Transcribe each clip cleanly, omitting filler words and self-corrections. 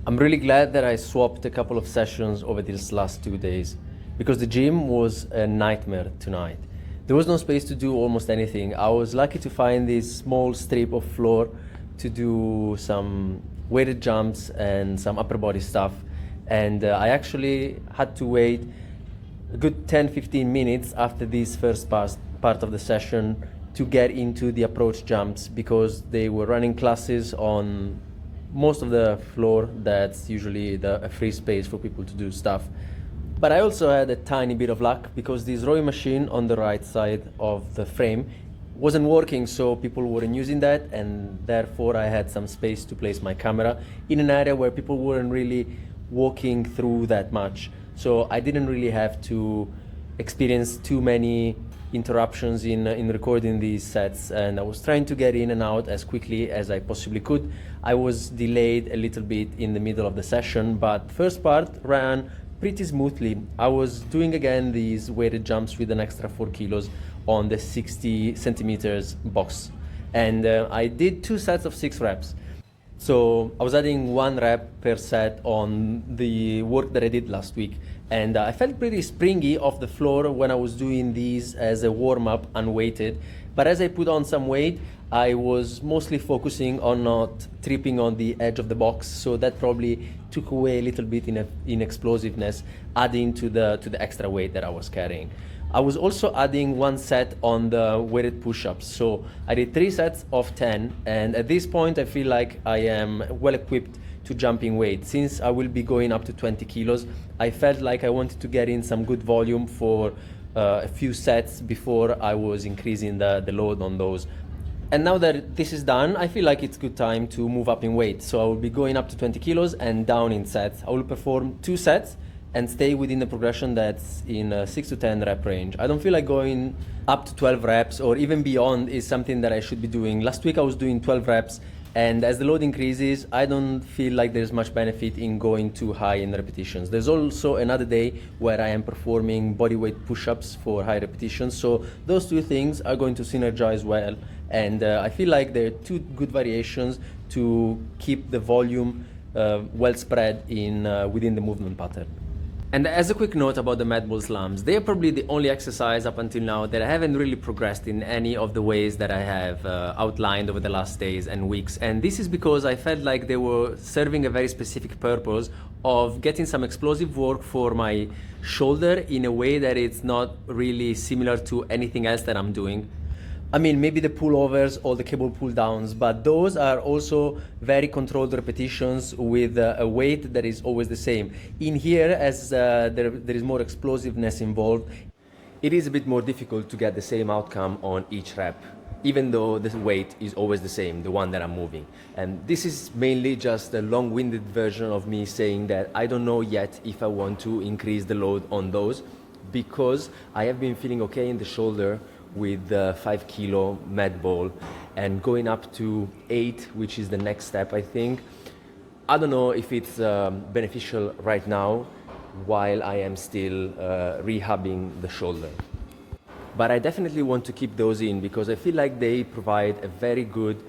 I'm really glad that I swapped a couple of sessions over these last 2 days because the gym was a nightmare tonight. There was no space to do almost anything. I was lucky to find this small strip of floor to do some weighted jumps and some upper body stuff. And I actually had to wait a good 10-15 minutes after this first part of the session to get into the approach jumps because they were running classes on most of the floor that's usually a free space for people to do stuff. But I also had a tiny bit of luck because this rowing machine on the right side of the frame wasn't working, so people weren't using that, and therefore I had some space to place my camera in an area where people weren't really walking through that much. So I didn't really have to experience too many interruptions in recording these sets, and I was trying to get in and out as quickly as I possibly could. I was delayed a little bit in the middle of the session, but first part ran pretty smoothly. I was doing again these weighted jumps with an extra 4 kilos on the 60 centimeters box, and I did 2 sets of 6 reps. So I was adding 1 rep per set on the work that I did last week. And I felt pretty springy off the floor when I was doing these as a warm-up unweighted. But as I put on some weight, I was mostly focusing on not tripping on the edge of the box. So that probably took away a little bit in explosiveness, adding to the extra weight that I was carrying. I was also adding 1 set on the weighted push-ups. So I did 3 sets of 10. And at this point, I feel like I am well equipped to jumping weight. Since I will be going up to 20 kilos, I felt like I wanted to get in some good volume for a few sets before I was increasing the load on those. And now that this is done, I feel like it's good time to move up in weight. So I will be going up to 20 kilos and down in sets. I will perform 2 sets and stay within the progression that's in a 6 to 10 rep range. I don't feel like going up to 12 reps or even beyond is something that I should be doing. Last week I was doing 12 reps, and as the load increases, I don't feel like there's much benefit in going too high in repetitions. There's also another day where I am performing bodyweight push-ups for high repetitions. So those 2 things are going to synergize well. And I feel like they're 2 good variations to keep the volume well spread within the movement pattern. And as a quick note about the med ball slams, they are probably the only exercise up until now that I haven't really progressed in any of the ways that I have outlined over the last days and weeks. And this is because I felt like they were serving a very specific purpose of getting some explosive work for my shoulder in a way that it's not really similar to anything else that I'm doing. I mean, maybe the pullovers or the cable pull downs, but those are also very controlled repetitions with a weight that is always the same. In here, as there is more explosiveness involved, it is a bit more difficult to get the same outcome on each rep, even though the weight is always the same, the one that I'm moving. And this is mainly just a long-winded version of me saying that I don't know yet if I want to increase the load on those, because I have been feeling okay in the shoulder with the 5 kilo med ball, and going up to 8, which is the next step, I think. I don't know if it's beneficial right now while I am still rehabbing the shoulder. But I definitely want to keep those in because I feel like they provide a very good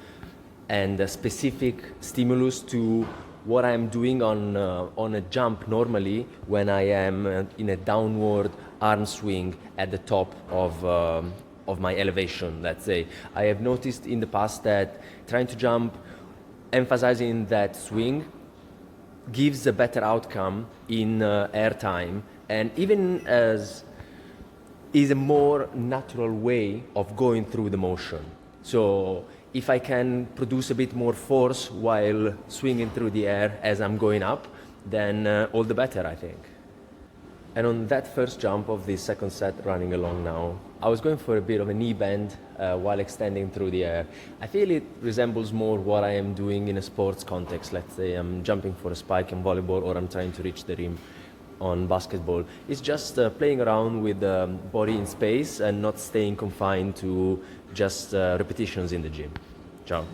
and a specific stimulus to what I'm doing on a jump normally when I am in a downward arm swing at the top of my elevation, let's say. I have noticed in the past that trying to jump, emphasizing that swing, gives a better outcome in air time, and even as is a more natural way of going through the motion. So if I can produce a bit more force while swinging through the air as I'm going up, then all the better, I think. And on that first jump of the second set running along now, I was going for a bit of a knee bend while extending through the air. I feel it resembles more what I am doing in a sports context. Let's say I'm jumping for a spike in volleyball, or I'm trying to reach the rim on basketball. It's just playing around with the body in space and not staying confined to just repetitions in the gym. Ciao.